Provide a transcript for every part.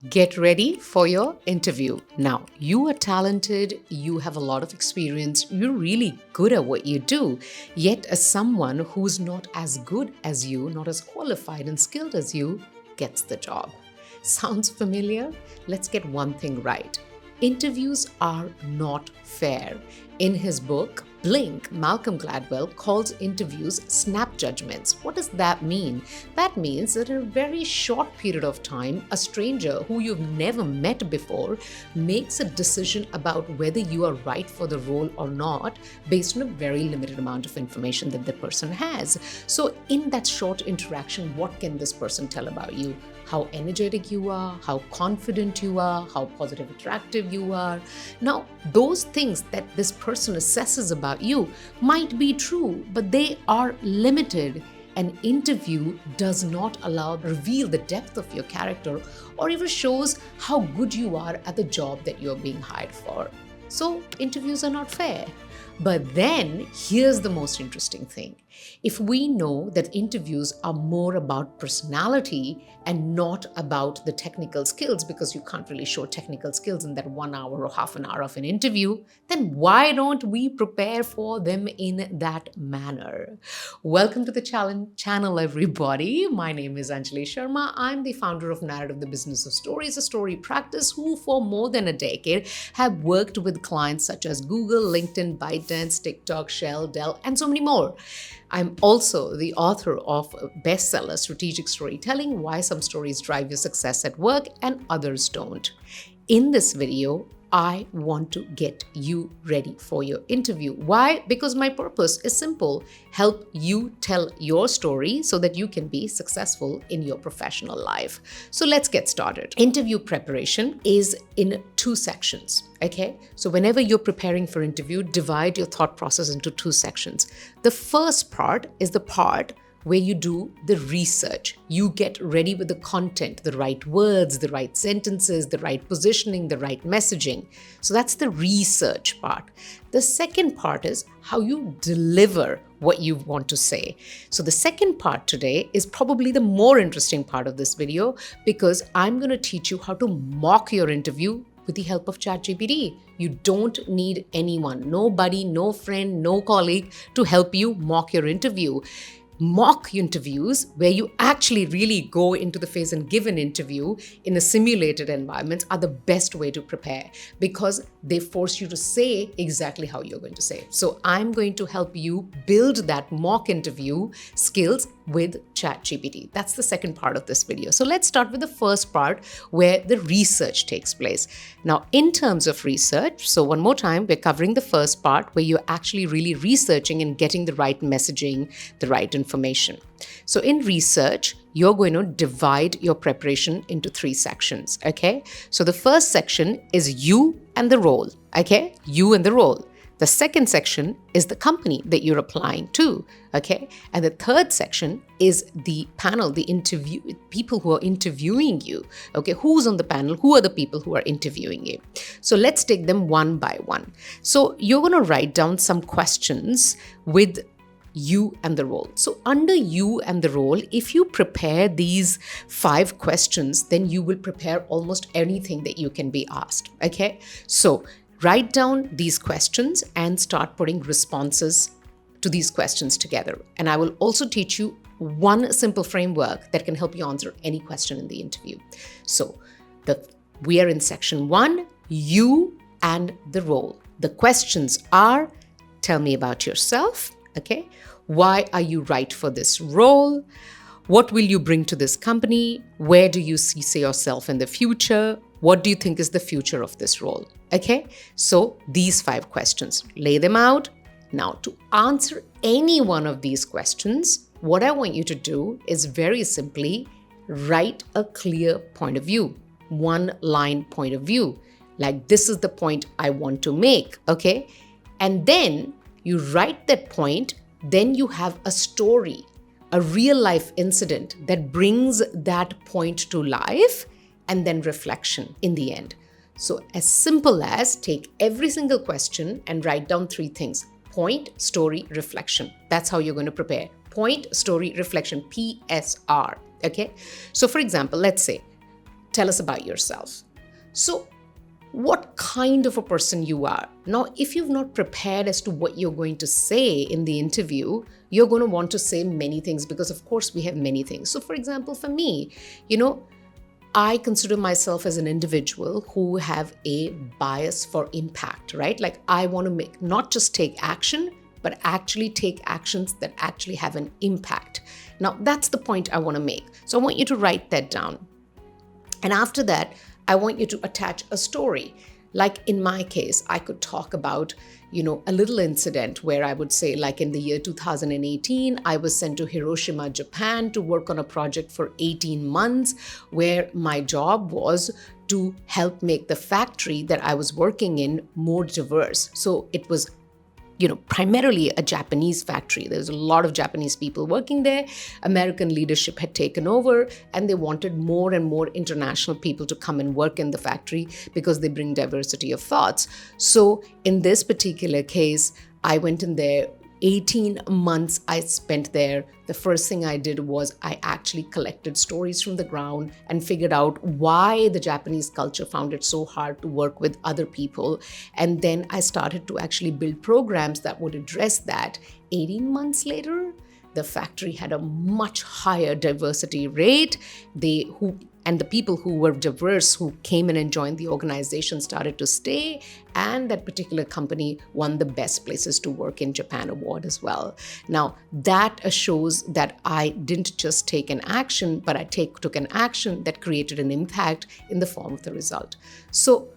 Get ready for your interview. Now, you are talented, you have a lot of experience, you're really good at what you do. Yet, as someone who's not as good as you, not as qualified and skilled as you, gets the job. Sounds familiar? Let's get one thing right. Interviews are not fair. In his book, Blink, Malcolm Gladwell calls interviews snap judgments. What does that mean? That means that in a very short period of time, a stranger who you've never met before makes a decision about whether you are right for the role or not based on a very limited amount of information that the person has. So, in that short interaction, what can this person tell about you? How energetic you are, how confident you are, how positive, attractive you are. Now, those things that this person assesses about you might be true, but they are limited. An interview does not reveal the depth of your character or even shows how good you are at the job that you're being hired for. So, interviews are not fair. But then, here's the most interesting thing. If we know that interviews are more about personality and not about the technical skills, because you can't really show technical skills in that 1 hour or half an hour of an interview, then why don't we prepare for them in that manner? Welcome to the channel, everybody. My name is Anjalisharma. I'm the founder of Narrative, the Business of Stories, a story practice who for more than a decade have worked with clients such as Google, LinkedIn, ByteDance, TikTok, Shell, Dell, and so many more. I'm also the author of bestseller Strategic Storytelling, Why Some Stories Drive Your Success at Work and Others Don't. In this video, I want to get you ready for your interview. Why? Because my purpose is simple. Help you tell your story so that you can be successful in your professional life. So let's get started. Interview preparation is in 2 sections. Okay, so whenever you're preparing for interview, divide your thought process into 2 sections. The first part is the part where you do the research. You get ready with the content, the right words, the right sentences, the right positioning, the right messaging. So that's the research part. The second part is how you deliver what you want to say. So the second part today is probably the more interesting part of this video because I'm going to teach you how to mock your interview with the help of ChatGPT. You don't need anyone, nobody, no friend, no colleague to help you mock your interview. Mock interviews, where you actually really go into the face and give an interview in a simulated environment, are the best way to prepare because they force you to say exactly how you're going to say. So I'm going to help you build that mock interview skills with ChatGPT. That's the second part of this video. So let's start with the first part where the research takes place. Now, in terms of research, so one more time, we're covering the first part where you're actually really researching and getting the right messaging, the right information. So in research, you're going to divide your preparation into 3 sections, okay? So the first section is you and the role, okay? You and the role. The second section is the company that you're applying to, okay? And the third section is the panel, the interview, people who are interviewing you, okay? Who's on the panel? Who are the people who are interviewing you? So let's take them one by one. So you're going to write down some questions with you and the role. So under you and the role, if you prepare these 5 questions, then you will prepare almost anything that you can be asked, okay? So write down these questions and start putting responses to these questions together. And I will also teach you one simple framework that can help you answer any question in the interview. So we are in section 1, you and the role. The questions are, tell me about yourself, okay? Why are you right for this role? What will you bring to this company? Where do you see yourself in the future? What do you think is the future of this role? Okay, so these 5 questions, lay them out. Now, to answer any one of these questions, what I want you to do is very simply write a clear point of view, 1-line point of view. Like, this is the point I want to make, okay? And then you write that point, then you have a story, a real life incident that brings that point to life, and then reflection in the end. So as simple as take every single question and write down 3 things: point, story, reflection. That's how you're going to prepare. Point, story, reflection, PSR. Okay. So for example, let's say tell us about yourself. So what kind of a person you are. Now, if you've not prepared as to what you're going to say in the interview, you're going to want to say many things because, of course, we have many things. So, for example, for me, I consider myself as an individual who have a bias for impact, right? Like I want to not just take action, but actually take actions that actually have an impact. Now, that's the point I want to make. So I want you to write that down. And after that, I want you to attach a story. Like in my case, I could talk about, a little incident where I would say, like in the year 2018, I was sent to Hiroshima, Japan to work on a project for 18 months, where my job was to help make the factory that I was working in more diverse. So it was primarily a Japanese factory. There's a lot of Japanese people working there. American leadership had taken over and they wanted more and more international people to come and work in the factory because they bring diversity of thoughts. So in this particular case, I went in there. 18 months I spent there. The first thing I did was I actually collected stories from the ground and figured out why the Japanese culture found it so hard to work with other people. And then I started to actually build programs that would address that. 18 months later, the factory had a much higher diversity rate. And the people who were diverse, who came in and joined the organization, started to stay. And that particular company won the Best Places to Work in Japan award as well. Now, that shows that I didn't just take an action, but I took an action that created an impact in the form of the result. So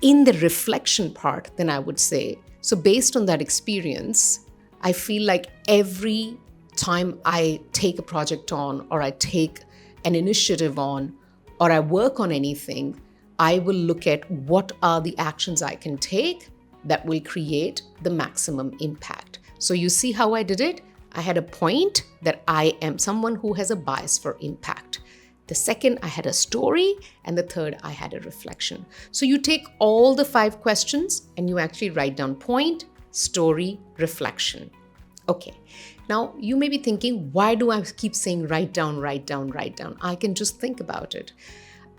in the reflection part, then I would say, so based on that experience, I feel like every time I take a project on, or I take an initiative on, or I work on anything, I will look at what are the actions I can take that will create the maximum impact. So you see how I did it? I had a point that I am someone who has a bias for impact. The second, I had a story. And the third, I had a reflection. So you take all the 5 questions and you actually write down point, story, reflection. Okay. Now, you may be thinking, why do I keep saying write down, write down, write down? I can just think about it.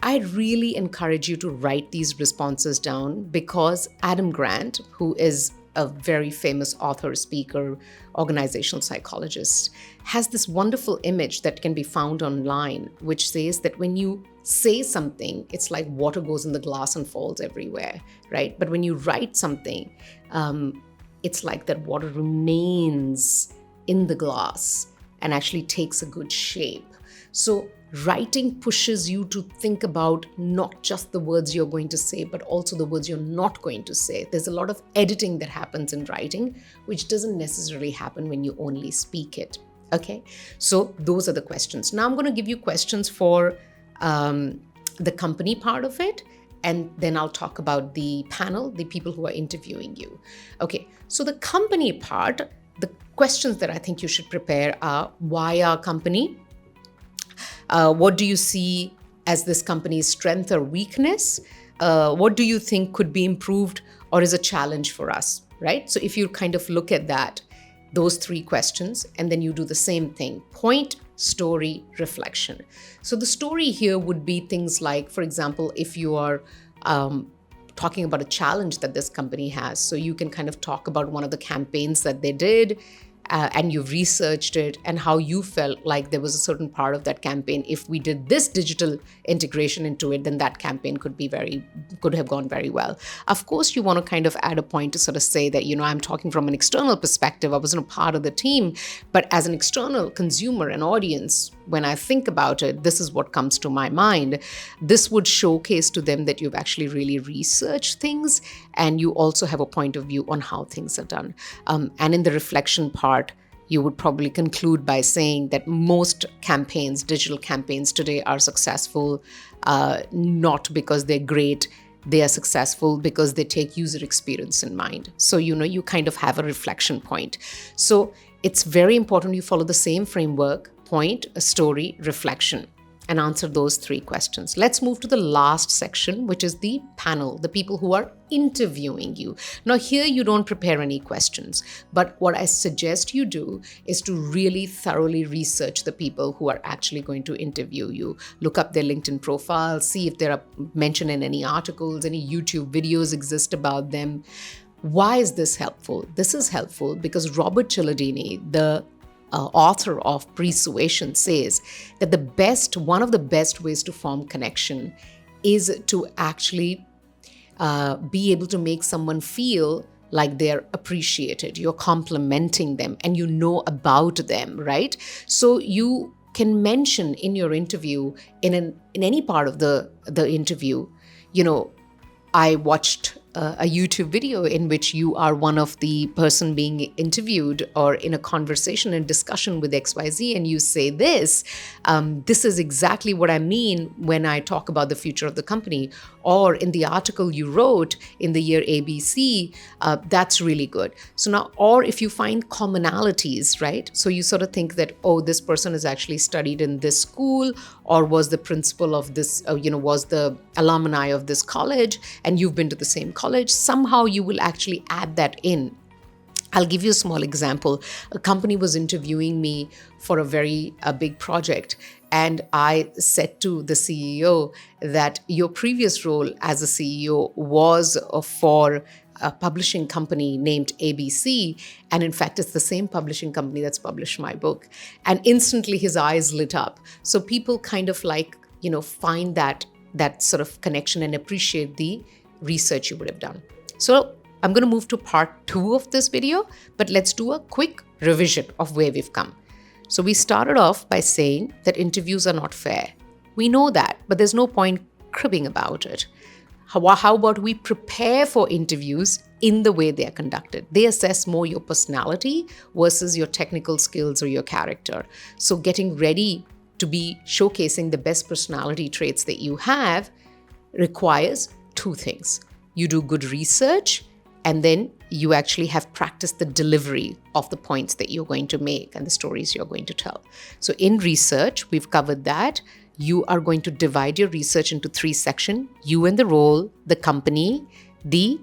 I really encourage you to write these responses down because Adam Grant, who is a very famous author, speaker, organizational psychologist, has this wonderful image that can be found online, which says that when you say something, it's like water goes in the glass and falls everywhere, right? But when you write something, it's like that water remains in the glass and actually takes a good shape. So writing pushes you to think about not just the words you're going to say, but also the words you're not going to say. There's a lot of editing that happens in writing, which doesn't necessarily happen when you only speak it. Okay, so those are the questions. Now I'm going to give you questions for the company part of it, and then I'll talk about the panel, the people who are interviewing you. Okay, so the company part, the questions that I think you should prepare are, why our company? What do you see as this company's strength or weakness? What do you think could be improved or is a challenge for us, right? So if you kind of look at that, those 3 questions, and then you do the same thing, point, story, reflection. So the story here would be things like, for example, if you are talking about a challenge that this company has, so you can kind of talk about one of the campaigns that they did, and you've researched it and how you felt like there was a certain part of that campaign. If we did this digital integration into it, then that campaign could have gone very well. Of course, you want to kind of add a point to sort of say that, I'm talking from an external perspective. I wasn't a part of the team, but as an external consumer and audience, when I think about it, this is what comes to my mind. This would showcase to them that you've actually really researched things and you also have a point of view on how things are done. And in the reflection part, you would probably conclude by saying that most campaigns, digital campaigns today are successful, not because they're great. They are successful because they take user experience in mind. So, you kind of have a reflection point. So it's very important you follow the same framework, point, a story, reflection. and answer those 3 questions. Let's move to the last section, which is the panel, the people who are interviewing you. Now, here you don't prepare any questions, but what I suggest you do is to really thoroughly research the people who are actually going to interview you. Look up their LinkedIn profile, see if they're mentioned in any articles, any YouTube videos exist about them. Why is this helpful? This is helpful because Robert Cialdini, the author of Persuasion, says that one of the best ways to form connection is to actually be able to make someone feel like they're appreciated. You're complimenting them and you know about them, right? So you can mention in your interview, in any part of the interview, I watched a YouTube video in which you are one of the person being interviewed or in a conversation and discussion with XYZ, and you say this is exactly what I mean when I talk about the future of the company. Or in the article you wrote in the year ABC, that's really good. So now, or if you find commonalities, right? So you sort of think that, oh, this person has actually studied in this school or was the principal of this, was the alumni of this college, and you've been to the same college. Somehow you will actually add that in. I'll give you a small example. A company was interviewing me for a big project, and I said to the CEO that your previous role as a CEO was for a publishing company named ABC, and in fact, it's the same publishing company that's published my book. And instantly his eyes lit up. So people kind of find that sort of connection and appreciate the research you would have done. So I'm going to move to part 2 of this video, but let's do a quick revision of where we've come. So we started off by saying that interviews are not fair. We know that, but there's no point cribbing about it. How about we prepare for interviews in the way they are conducted? They assess more your personality versus your technical skills or your character. So getting ready to be showcasing the best personality traits that you have requires 2 things. You do good research, and then you actually have practiced the delivery of the points that you're going to make and the stories you're going to tell. So in research, we've covered that. You are going to divide your research into 3 sections: you and the role, the company, the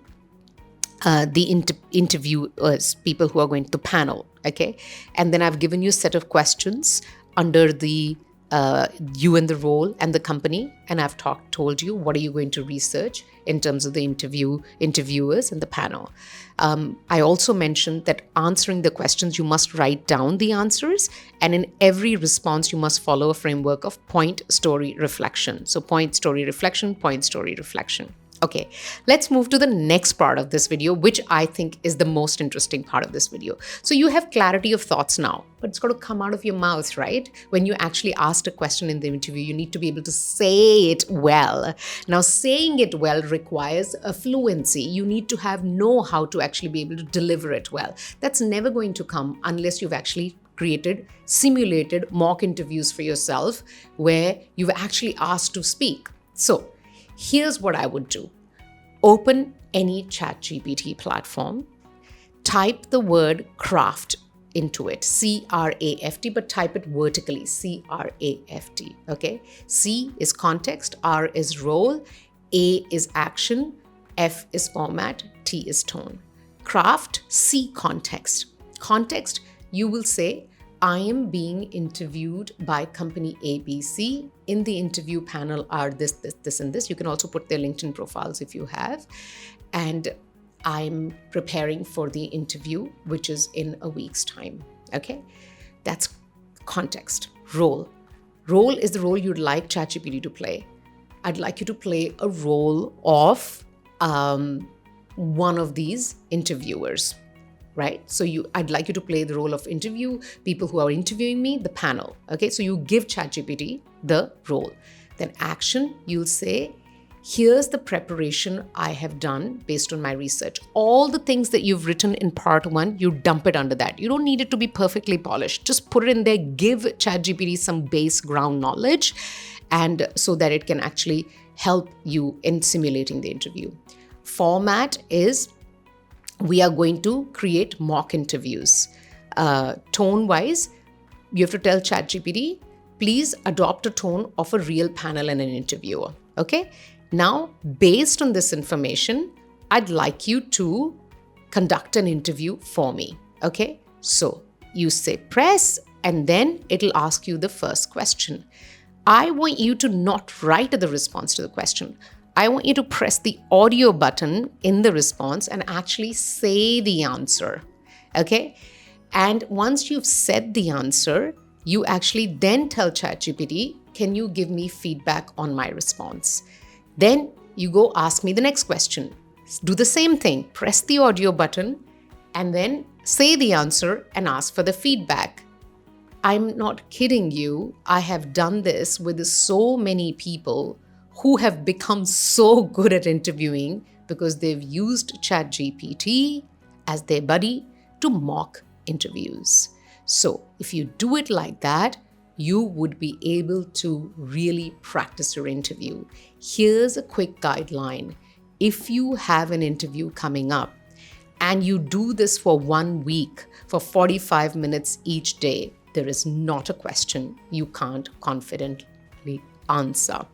interviewers, people who are going to the panel, okay? And then I've given you a set of questions under the you and the role and the company, and I've told you what are you going to research in terms of the interviewers and the panel. I also mentioned that answering the questions, you must write down the answers, and in every response you must follow a framework of point, story, reflection. So point, story, reflection, point, story, reflection. Okay, let's move to the next part of this video, which I think is the most interesting part of this video. So you have clarity of thoughts now, but it's got to come out of your mouth, right? When you actually asked a question in the interview, you need to be able to say it well. Now, saying it well requires a fluency. You need to know how to actually be able to deliver it well. That's never going to come unless you've actually created simulated mock interviews for yourself where you've actually asked to speak. So here's what I would do. Open any ChatGPT platform, type the word craft into it, C-R-A-F-T, but type it vertically, C-R-A-F-T, okay? C is context, R is role, A is action, F is format, T is tone. Craft, C context. Context, you will say, I am being interviewed by company ABC. In the interview panel are this, and this. You can also put their LinkedIn profiles if you have. And I'm preparing for the interview, which is in a week's time. Okay? That's context. Role. Role is the role you'd like ChatGPT to play. I'd like you to play a role of one of these interviewers. Right? So I'd like you to play the role of people who are interviewing me, the panel. Okay? So you give ChatGPT the role. Then action, you'll say, here's the preparation I have done based on my research. All the things that you've written in part 1, you dump it under that. You don't need it to be perfectly polished. Just put it in there, give ChatGPT some base ground knowledge, and so that it can actually help you in simulating the interview. Format is, we are going to create mock interviews. Tone-wise, you have to tell ChatGPT, please adopt a tone of a real panel and an interviewer. Okay? Now, based on this information, I'd like you to conduct an interview for me. Okay? So you say press, and then it'll ask you the first question. I want you to not write the response to the question. I want you to press the audio button in the response and actually say the answer. Okay? And once you've said the answer, you actually then tell ChatGPT, can you give me feedback on my response? Then you go ask me the next question. Do the same thing. Press the audio button and then say the answer and ask for the feedback. I'm not kidding you. I have done this with so many people who have become so good at interviewing because they've used ChatGPT as their buddy to mock interviews. So if you do it like that, you would be able to really practice your interview. Here's a quick guideline. If you have an interview coming up and you do this for 1 week, for 45 minutes each day, there is not a question you can't confidently answer.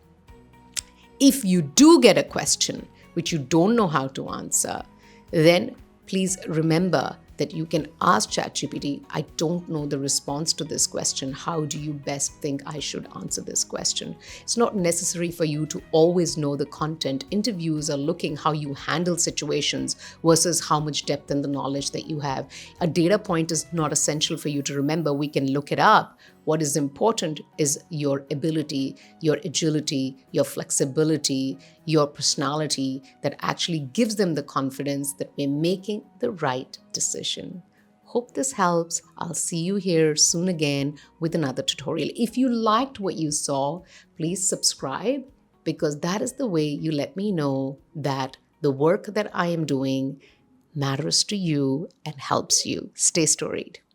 If you do get a question which you don't know how to answer, then please remember that you can ask ChatGPT, I don't know the response to this question. How do you best think I should answer this question? It's not necessary for you to always know the content. Interviews are looking how you handle situations versus how much depth in the knowledge that you have. A data point is not essential for you to remember. We can look it up. What is important is your ability, your agility, your flexibility, your personality that actually gives them the confidence that we're making the right decision. Hope this helps. I'll see you here soon again with another tutorial. If you liked what you saw, please subscribe because that is the way you let me know that the work that I am doing matters to you and helps you. Stay storied.